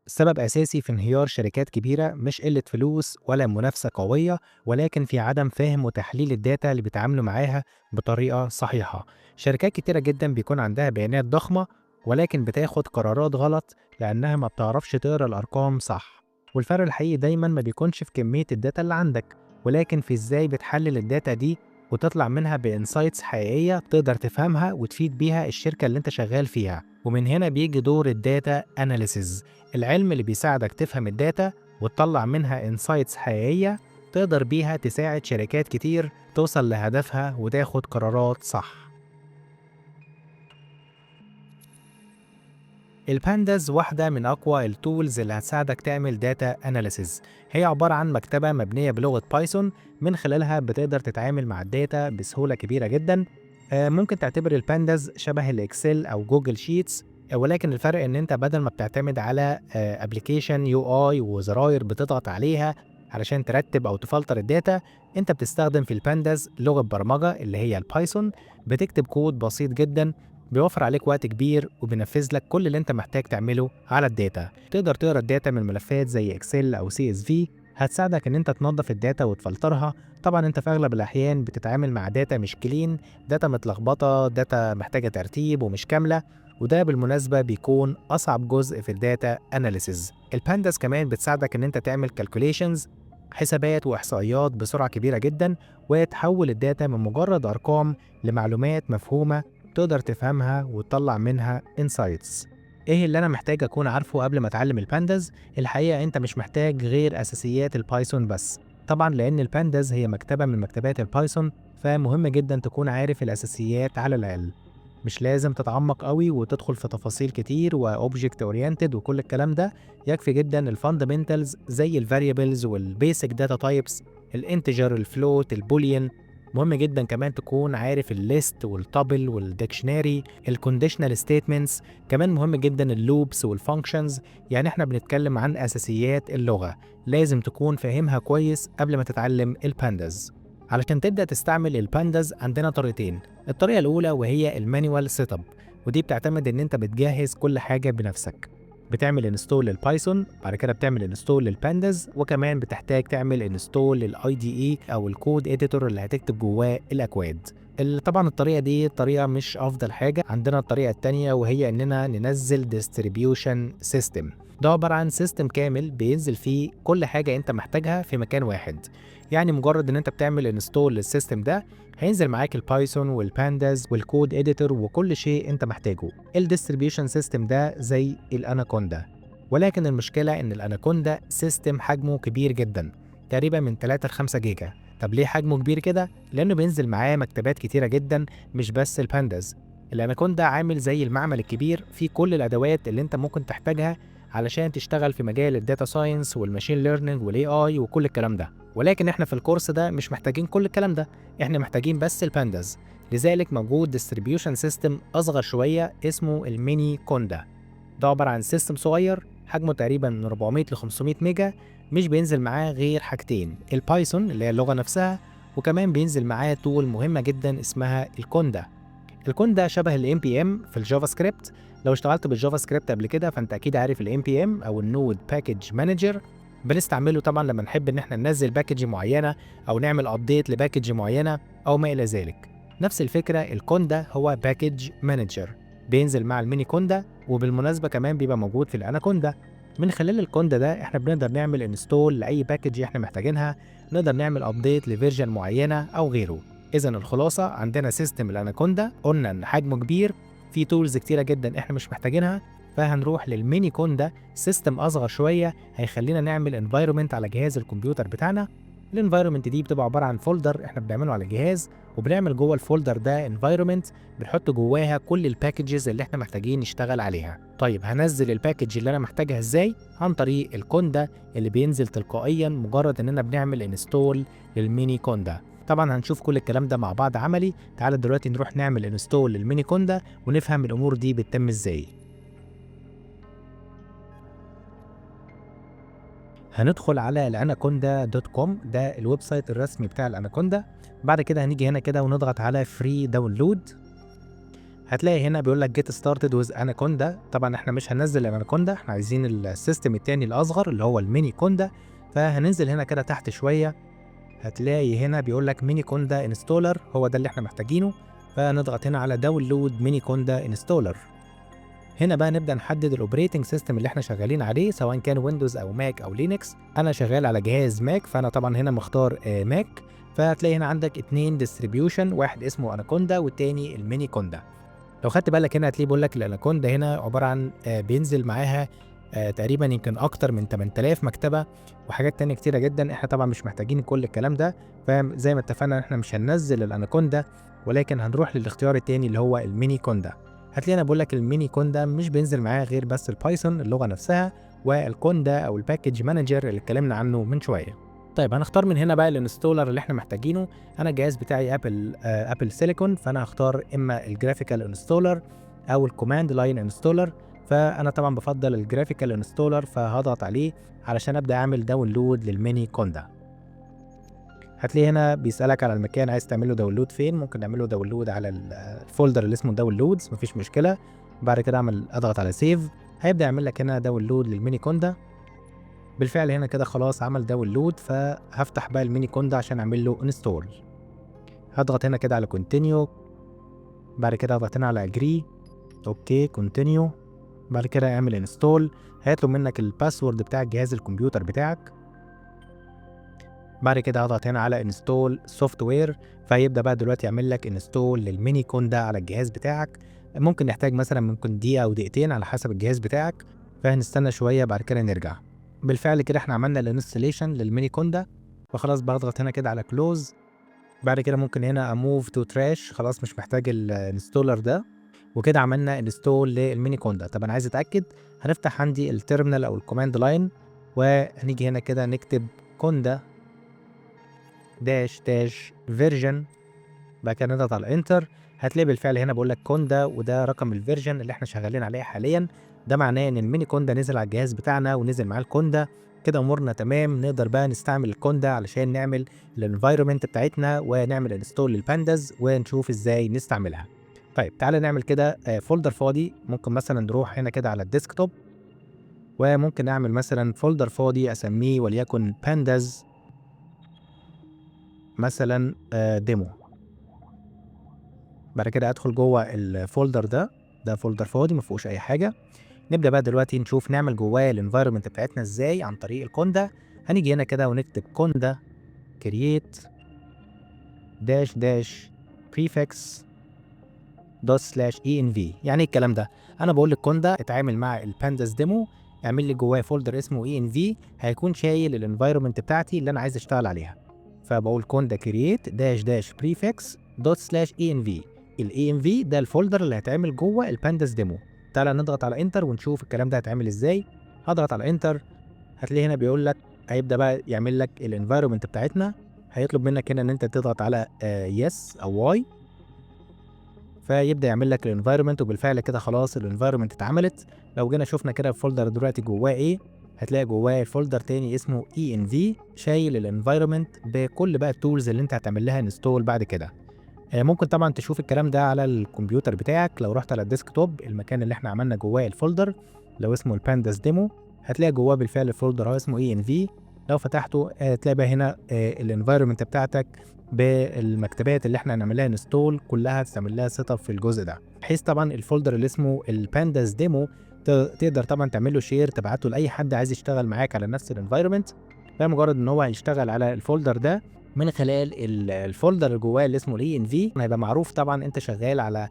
سبب أساسي في انهيار شركات كبيرة مش قلة فلوس ولا منافسة قوية، ولكن في عدم فهم وتحليل الداتا اللي بيتعاملوا معاها بطريقة صحيحة. شركات كتيرة جدا بيكون عندها بيانات ضخمة، ولكن بتاخد قرارات غلط لأنها ما بتعرفش تقرأ الأرقام صح. والفرق الحقيقي دايما ما بيكونش في كمية الداتا اللي عندك، ولكن في إزاي بتحلل الداتا دي وتطلع منها بإنسايتس حقيقية تقدر تفهمها وتفيد بيها الشركة اللي انت شغال فيها. ومن هنا بيجي دور الداتا أناليسيز، العلم اللي بيساعدك تفهم الداتا وتطلع منها انسايتس حقيقية تقدر بيها تساعد شركات كتير توصل لهدفها وتاخد قرارات صح. البانداز واحدة من أقوى التولز اللي هتساعدك تعمل داتا أناليسيز. هي عبارة عن مكتبة مبنية بلغة بايثون، من خلالها بتقدر تتعامل مع الداتا بسهولة كبيرة جدا. ممكن تعتبر البانداز شبه الإكسل أو جوجل شيتس، ولكن الفرق إن أنت بدل ما بتعتمد على ابلكيشن يو اي وزراير بتضغط عليها علشان ترتب أو تفلتر الداتا، أنت بتستخدم في البانداز لغة برمجة اللي هي البايثون. بتكتب كود بسيط جدا، بيوفر عليك وقت كبير وبينفذ لك كل اللي انت محتاج تعمله على الداتا. تقدر تقرا الداتا من ملفات زي اكسل او سي اس في، هتساعدك ان انت تنظف الداتا وتفلترها. طبعا انت في اغلب الاحيان بتتعامل مع داتا مش كلين، داتا متلخبطه، داتا محتاجه ترتيب ومش كامله، وده بالمناسبه بيكون اصعب جزء في الداتا اناليسيز. البانداس كمان بتساعدك ان انت تعمل كالكوليشنز، حسابات واحصائيات بسرعه كبيره جدا، وتحول الداتا من مجرد ارقام لمعلومات مفهومه تقدر تفهمها وتطلع منها انسايتس. ايه اللي انا محتاج اكون عارفه قبل ما اتعلم البانداز؟ الحقيقه انت مش محتاج غير اساسيات البايثون بس، طبعا لان البانداز هي مكتبه من مكتبات البايثون، فمهم جدا تكون عارف الاساسيات على الاقل. مش لازم تتعمق قوي وتدخل في تفاصيل كتير واوبجكت اورينتد وكل الكلام ده، يكفي جدا الفاندامنتالز زي الفاريبلز والبيسك داتا تايبس، الانتجر، الفلوت، البوليان. مهم جدا كمان تكون عارف الليست والتابل والديكشناري، الكونديشنال ستيتمنتس. كمان مهم جدا اللوبس والفانكشنز. يعني احنا بنتكلم عن اساسيات اللغه، لازم تكون فاهمها كويس قبل ما تتعلم البانداز. علشان تبدا تستعمل البانداز عندنا طريقتين. الطريقه الاولى وهي المانيوال سيت اب، ودي بتعتمد ان انت بتجهز كل حاجه بنفسك. بتعمل انستول للبايثون، بعد كده بتعمل انستول للبانداز، وكمان بتحتاج تعمل انستول للاي دي اي او الكود اديتور اللي هتكتب جواه الاكواد. طبعا الطريقه دي طريقه مش افضل حاجه. عندنا الطريقه التانية وهي اننا ننزل ديستريبيوشن سيستم. ده عباره عن سيستم كامل بينزل فيه كل حاجه انت محتاجها في مكان واحد. يعني مجرد ان انت بتعمل انستول للسيستم ده، هينزل معاك البايثون والبانداز والكود اديتور وكل شيء انت محتاجه. الديستريبيوشن سيستم ده زي الاناكوندا، ولكن المشكله ان الاناكوندا سيستم حجمه كبير جدا، تقريبا من 3 ل 5 جيجا. طب ليه حجمه كبير كده؟ لانه بينزل معاه مكتبات كتيره جدا، مش بس البانداز. الاناكوندا عامل زي المعمل الكبير فيه كل الادوات اللي انت ممكن تحتاجها علشان تشتغل في مجال الداتا ساينس والماشين ليرنينج والاي اي وكل الكلام ده. ولكن احنا في الكورس ده مش محتاجين كل الكلام ده، احنا محتاجين بس البانداز. لذلك موجود ديستريبيوشن سيستم اصغر شويه اسمه الميني كوندا. ده عباره عن سيستم صغير حجمه تقريبا من 400 ل 500 ميجا، مش بينزل معاه غير حاجتين، البايثون اللي هي اللغه نفسها، وكمان بينزل معاه تول مهمه جدا اسمها الكوندا. الكوندا شبه الام بي ام في الجافا سكريبت. لو اشتغلت بالجافا سكريبت قبل كده فانت اكيد عارف الام بي ام او النود باكج مانجر. بنستعمله طبعا لما نحب ان احنا ننزل باكج معينه او نعمل ابديت لباكج معينه او ما الى ذلك. نفس الفكره، الكوندا هو باكج مانجر، بينزل مع الميني كوندا، وبالمناسبه كمان بيبقى موجود في الاناكوندا. من خلال الكوندا ده احنا بنقدر نعمل انستول لاي باكج احنا محتاجينها، نقدر نعمل ابديت لفيرجن معينه او غيره. اذا الخلاصه، عندنا سيستم الاناكوندا قلنا ان حجمه كبير، في تولز كتيره جدا احنا مش محتاجينها، فهنروح للميني كوندا، سيستم اصغر شويه هيخلينا نعمل انفايرمنت على جهاز الكمبيوتر بتاعنا. الانفايرمنت دي بتبقى عباره عن فولدر احنا بنعمله على الجهاز، وبنعمل جوه الفولدر ده انفايرمنت بنحط جواها كل الباكجز اللي احنا محتاجين نشتغل عليها. طيب هنزل الباكج اللي انا محتاجها ازاي؟ عن طريق الكوندا اللي بينزل تلقائيا مجرد اننا بنعمل انستول للميني كوندا. طبعا هنشوف كل الكلام ده مع بعض عملي. تعال دلوقتي نروح نعمل انستول للميني كوندا ونفهم الامور دي بتتم ازاي. هندخل على الاناكوندا دوت كوم، ده الويب سايت الرسمي بتاع الاناكوندا. بعد كده هنيجي هنا كده ونضغط على فري داونلود. هتلاقي هنا بيقول لك get started with anaconda. طبعا احنا مش هننزل الاناكوندا، احنا عايزين السيستم التاني الاصغر اللي هو الميني كوندا. فهننزل هنا كده تحت شويه، هتلاقي هنا بيقول لك ميني كوندا انستولر، هو ده اللي احنا محتاجينه. فنضغط هنا على داونلود ميني كوندا انستولر. هنا بقى نبدا نحدد الاوبريتنج سيستم اللي احنا شغالين عليه، سواء كان ويندوز او ماك او لينكس. انا شغال على جهاز ماك، فانا طبعا هنا مختار ماك. فهتلاقي هنا عندك 2 ديستريبيوشن، واحد اسمه اناكوندا والتاني الميني كوندا. لو خدت بالك هنا هتلاقيه بيقول لك الاناكوندا هنا عباره عن بينزل معاها تقريبا يمكن اكتر من 8000 مكتبه وحاجات تانية كتيره جدا. احنا طبعا مش محتاجين كل الكلام ده، فزي ما اتفقنا احنا مش هننزل الاناكوندا، ولكن هنروح للاختيار التاني اللي هو الميني كوندا. هتلاقينا بقول لك الميني كوندا مش بينزل معاه غير بس البايثون اللغه نفسها، والكوندا او الباكج مانجر اللي اتكلمنا عنه من شويه. طيب هنختار من هنا بقى الانستولر اللي احنا محتاجينه. انا الجهاز بتاعي ابل سيليكون، فانا هختار اما الجرافيكال انستولر او الكوماند لاين انستولر. فانا طبعا بفضل الجرافيكال انستولر، فهضغط عليه علشان ابدا اعمل داونلود للميني كوندا. هتلاقي هنا بيسالك على المكان عايز تعمله داونلود فين. ممكن نعمله داونلود على الفولدر اللي اسمه داونلودز، مفيش مشكله. بعد كده اضغط على سيف، هيبدا يعمل لك هنا داونلود للميني كوندا. بالفعل هنا كده خلاص عمل داونلود، فهفتح بقى الميني كوندا عشان اعمل له انستول. هضغط هنا كده على كونتينيو، بعد كده هضغط هنا على اجري، اوكي كونتينيو، بعد كده اعمل انستول. هيطلب منك الباسورد بتاع جهاز الكمبيوتر بتاعك. بعد كده هضغط هنا على انستول سوفت وير، فهيبدا بقى دلوقتي يعمل لك انستول للميني كوندا على الجهاز بتاعك. ممكن نحتاج مثلا ممكن دقيقه او دقيقتين على حسب الجهاز بتاعك، فهنستنى شويه بعد كده نرجع. بالفعل كده احنا عملنا الانستليشن للميني كوندا، فخلاص بضغط هنا كده على كلوز. بعد كده ممكن هنا اموف تو تراش، خلاص مش محتاج الانستولر ده. وكده عملنا انستول للميني كوندا. طب انا عايز اتاكد، هنفتح عندي التيرمينال او الكوماند لاين، وهنيجي هنا كده نكتب كوندا داش داش فيرجن، بعد كده نضغط على انتر. هتلاقي بالفعل هنا بقول لك كوندا، وده رقم الفيرجن اللي احنا شغالين عليه حاليا. ده معناه ان الميني كوندا نزل على الجهاز بتاعنا ونزل معاه الكوندا. كده امورنا تمام، نقدر بقى نستعمل الكوندا علشان نعمل الانفايرمنت بتاعتنا ونعمل انستول للبانداز ونشوف ازاي نستعملها. طيب تعالى نعمل كده فولدر فاضي. ممكن مثلا نروح هنا كده على الديسكتوب، وممكن اعمل مثلا فولدر فاضي اسميه وليكن بانداز مثلا ديمو. بعد كده ادخل جوه الفولدر ده فولدر فاضي ما فيهوش اي حاجه. نبدا بقى دلوقتي نشوف نعمل جواه الانفايرمنت بتاعتنا ازاي عن طريق الكوندا. هنيجي هنا كده ونكتب كوندا كرييت داش داش بريفكس دوت سلاش اي ان في. يعني ايه الكلام ده؟ انا بقول للكوندا اتعامل مع البانداز ديمو، اعمل لي جواه فولدر اسمه اي ان في، هيكون شايل الانفايرمنت بتاعتي اللي انا عايز اشتغل عليها. فبقول كوندا كرييت داش داش بريفكس دوت سلاش اي ان في. الاي ان في ده الفولدر اللي هيتعمل جوه البانداز ديمو. تعالى نضغط على انتر ونشوف الكلام ده هيتعمل ازاي. هضغط على انتر، هتلاقي هنا بيقول لك هيبدا بقى يعمل لك الانفايرمنت بتاعتنا. هيطلب منك هنا ان انت تضغط على يس او واي، فيبدا يعمل لك الانفايرمنت. وبالفعل كده خلاص الانفايرمنت اتعملت. لو جينا شفنا كده الفولدر دلوقتي جواه ايه، هتلاقي جواه الفولدر تاني اسمه اي ان في، شايل الانفايرمنت بكل بقى التولز اللي انت هتعمل لها انستول بعد كده. ممكن طبعا تشوف الكلام ده على الكمبيوتر بتاعك. لو رحت على الديسكتوب، المكان اللي احنا عملنا جواه الفولدر لو اسمه البانداز ديمو، هتلاقي جواه بالفعل الفولدر هو اسمه اي ان في. لو فتحته هتلاقي بقى هنا الانفايرمنت بتاعتك بالمكتبات اللي احنا هنعمل لها انستول كلها، هتعمل لها سيت اب في الجزء ده. بحيث طبعا الفولدر اللي اسمه البانداز ديمو تقدر طبعا تعمل له شير، تبعته لاي حد عايز يشتغل معاك على نفس الانفايرمنت. فمجرد ان هو هيشتغل على الفولدر ده من خلال الفولدر اللي جواه اللي اسمه الاي ان في، هيبقى معروف طبعا انت شغال على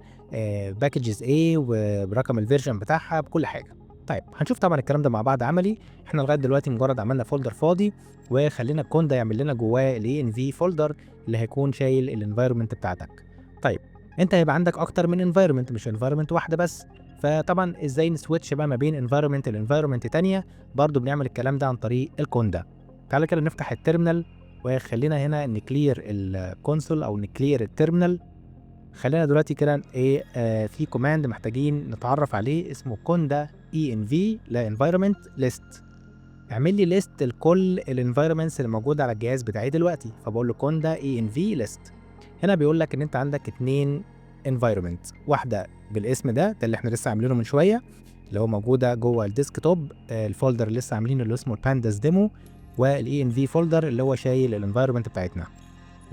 باكجز ايه وبرقم الفيرجن بتاعها بكل حاجه. طيب هنشوف طبعا الكلام ده مع بعض عملي. احنا لغايه دلوقتي مجرد عملنا فولدر فاضي، وخلينا الكوندا يعمل لنا جواه الاي ان في فولدر اللي هيكون شايل الانفايرمنت بتاعتك. طيب انت هيبقى عندك اكتر من انفايرمنت، مش انفايرمنت واحده بس. فطبعا ازاي نسويتش بقى ما بين انفايرمنت لانفايرمنت تانيه؟ برضو بنعمل الكلام ده عن طريق الكوندا. تعالى كده نفتح التيرمينال، وخلينا هنا نكلير الكونسول او نكلير التيرمينال. خلينا دلوقتي كده ايه في كوماند محتاجين نتعرف عليه اسمه كوندا اي ان في لانفايرمنت ليست. اعمل لي ليست لكل الانفايرمنتس اللي موجوده على الجهاز بتاعي دلوقتي. فبقول له كوندا اي ان في ليست. هنا بيقول لك ان انت عندك 2 انفايرمنت، واحده بالاسم ده اللي احنا لسه عاملينه من شويه، اللي هو موجوده جوه الديسكتوب، الفولدر اللي لسه عاملينه اللي اسمه البانداز ديمو، والاي ان في فولدر اللي هو شايل الانفايرمنت بتاعتنا.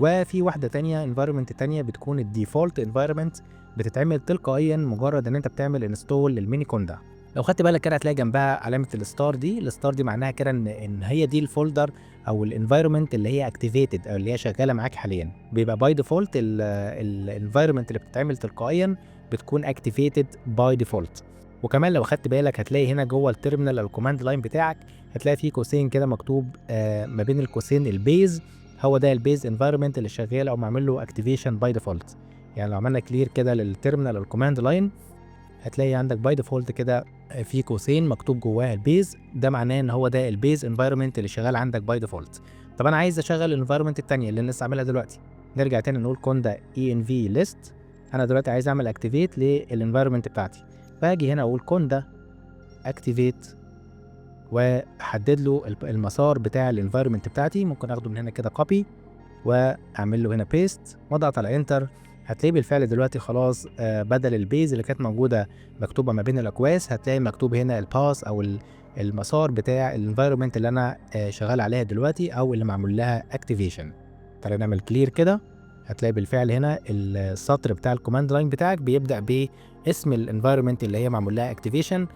وفي واحده تانية انفايرمنت تانية بتكون الديفولت انفايرمنت، بتتعمل تلقائيا مجرد ان انت بتعمل انستول للميني كوندا. لو خدت بالك كده هتلاقي جنبها علامه الستار دي، الستار دي معناها كده ان هي دي الفولدر او الانفايرمنت اللي هي اكتيفيتد او اللي هي شغاله معاك حاليا. بيبقى باي ديفولت الانفايرمنت اللي بتتعمل تلقائيا بتكون اكتيفيتد باي ديفولت. وكمان لو خدت بالك هتلاقي هنا جوه التيرمينال او الكوماند لاين بتاعك هتلاقي فيه قوسين كده مكتوب ما بين القوسين البيز، هو ده البيز انفايرمنت اللي شغال او معمول له اكتيفيشن باي ديفولت. يعني لو عملنا كلير كده للتيرمينال او الكوماند لاين هتلاقي عندك باي ديفولت كده في قوسين مكتوب جواها البيز، ده معناه ان هو ده البيز انفايرمنت اللي شغال عندك باي ديفولت. طب انا عايز اشغل الانفايرمنت الثانيه اللي لسه عاملها دلوقتي، نرجع تاني نقول كوندا اي ان في ليست. انا دلوقتي عايز اعمل اكتيفيت للانفايرمنت بتاعتي، فاجي هنا اقول كوندا اكتيفيت واحدد له المسار بتاع الانفايرمنت بتاعتي. ممكن اخده من هنا كده كوبي واعمل له هنا بيست واضغط على انتر. هتلاقيه بالفعل دلوقتي خلاص بدل البيز اللي كانت موجوده مكتوبه ما بين الاكواس هتلاقي مكتوب هنا الباس او المسار بتاع الانفايرمنت اللي انا شغال عليها دلوقتي او اللي معمول لها اكتيفيشن. تعالى نعمل كلير كده، هتلاقي بالفعل هنا السطر بتاع الكوماند لاين بتاعك بيبدا باسم الانفايرمنت اللي هي معمول لها اكتيفيشن.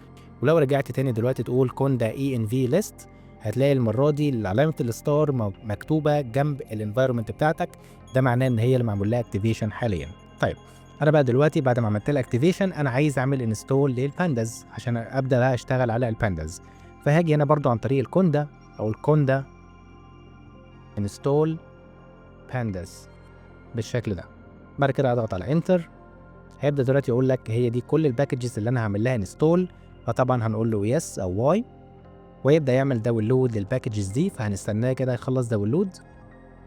ولو رجعت تاني دلوقتي تقول كوندا اي ان في ليست هتلاقي المره دي علامه الستار مكتوبه جنب الانفايرمنت بتاعتك، ده معناه ان هي اللي معمول لها اكتيفيشن حاليا. طيب انا بقى دلوقتي بعد ما عملت لها اكتيفيشن انا عايز اعمل انستول للبانداز عشان ابدا بقى اشتغل على البانداز. فهاجي هنا برضو عن طريق الكوندا او الكوندا انستول بانداز بالشكل ده. بعد كده اضغط على انتر، هيبدا دلوقتي يقول لك هي دي كل الباكجز اللي انا هعمل لها انستول، فطبعا هنقول له يس او واي ويبدا يعمل داونلود للباكجز دي، فهنستناه كده يخلص داونلود.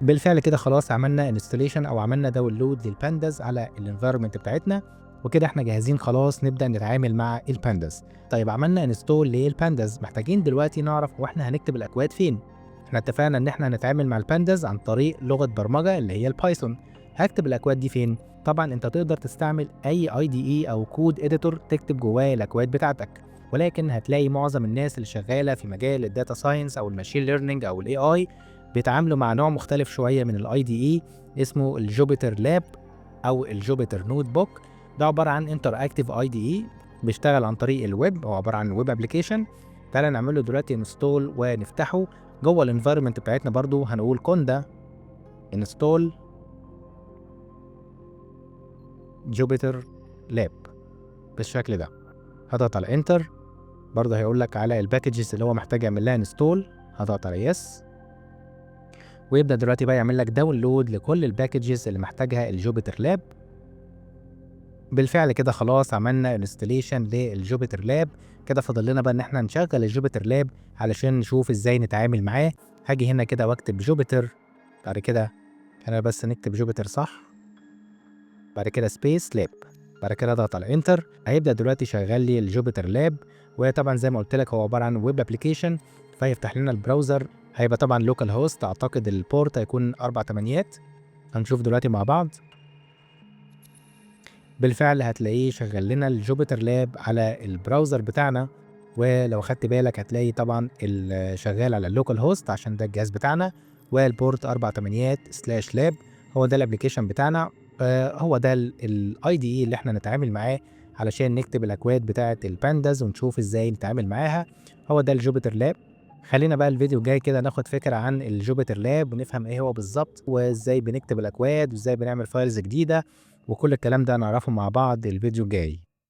بالفعل كده خلاص عملنا انستليشن او عملنا داونلود للبانداز على الانفايرمنت بتاعتنا، وكده احنا جاهزين خلاص نبدا نتعامل مع البانداز. طيب عملنا انستول للبانداز، محتاجين دلوقتي نعرف واحنا هنكتب الاكواد فين. احنا اتفقنا ان احنا هنتعامل مع البانداز عن طريق لغه برمجه اللي هي البايثون. هكتب الاكواد دي فين؟ طبعا انت تقدر تستعمل اي اي دي اي او كود اديتور تكتب جواه الاكواد بتاعتك، ولكن هتلاقي معظم الناس اللي شغاله في مجال الداتا ساينس او الماشين ليرنينج او الاي اي بيتعاملوا مع نوع مختلف شويه من الاي دي اي اسمه الجوبيتر لاب او الجوبيتر نوت بوك. ده عباره عن انتر اكتيف اي دي اي بيشتغل عن طريق الويب، هو عباره عن ويب ابلكيشن. تعالى نعمل له دلوقتي انستول ونفتحه جوه الانفايرمنت بتاعتنا. برضو هنقول كوندا انستول جوبيتر لاب بالشكل ده. هضغط على انتر، برضه هيقول لك على الباكجز اللي هو محتاج يعمل لها انستول، هضغط على يس ويبدا دلوقتي بقى يعمل لك داونلود لكل الباكجز اللي محتاجها الجوبيتر لاب. بالفعل كده خلاص عملنا انستليشن للجوبيتر لاب. كده فاضل لنا بقى ان احنا نشغل الجوبيتر لاب علشان نشوف ازاي نتعامل معاه. هاجي هنا كده واكتب جوبيتر، بعد كده انا بس نكتب جوبيتر صح، بعد كده سبيس لاب، بعد كده اضغط على انتر. هيبدا دلوقتي يشغل لي الجوبيتر لاب، وطبعا زي ما قلت لك هو عباره عن ويب ابلكيشن، فيفتح لنا البراوزر. هيبقى طبعا لوكال هوست، اعتقد البورت هيكون 4 تمانيات. هنشوف دلوقتي مع بعض. بالفعل هتلاقيه شغل لنا الجوبيتر لاب على البراوزر بتاعنا، ولو خدت بالك هتلاقي طبعا شغال على اللوكال هوست عشان ده الجهاز بتاعنا، والبورت 4 تمانيات سلاش لاب هو ده الابلكيشن بتاعنا. هو ده الاي دي اي اللي احنا نتعامل معاه علشان نكتب الاكواد بتاعه البانداز ونشوف ازاي نتعامل معاها. هو ده الجوبيتر لاب. خلينا بقى الفيديو الجاي كده ناخد فكره عن الجوبيتر لاب ونفهم ايه هو بالظبط وازاي بنكتب الاكواد وازاي بنعمل فايلز جديده، وكل الكلام ده نعرفه مع بعض الفيديو الجاي.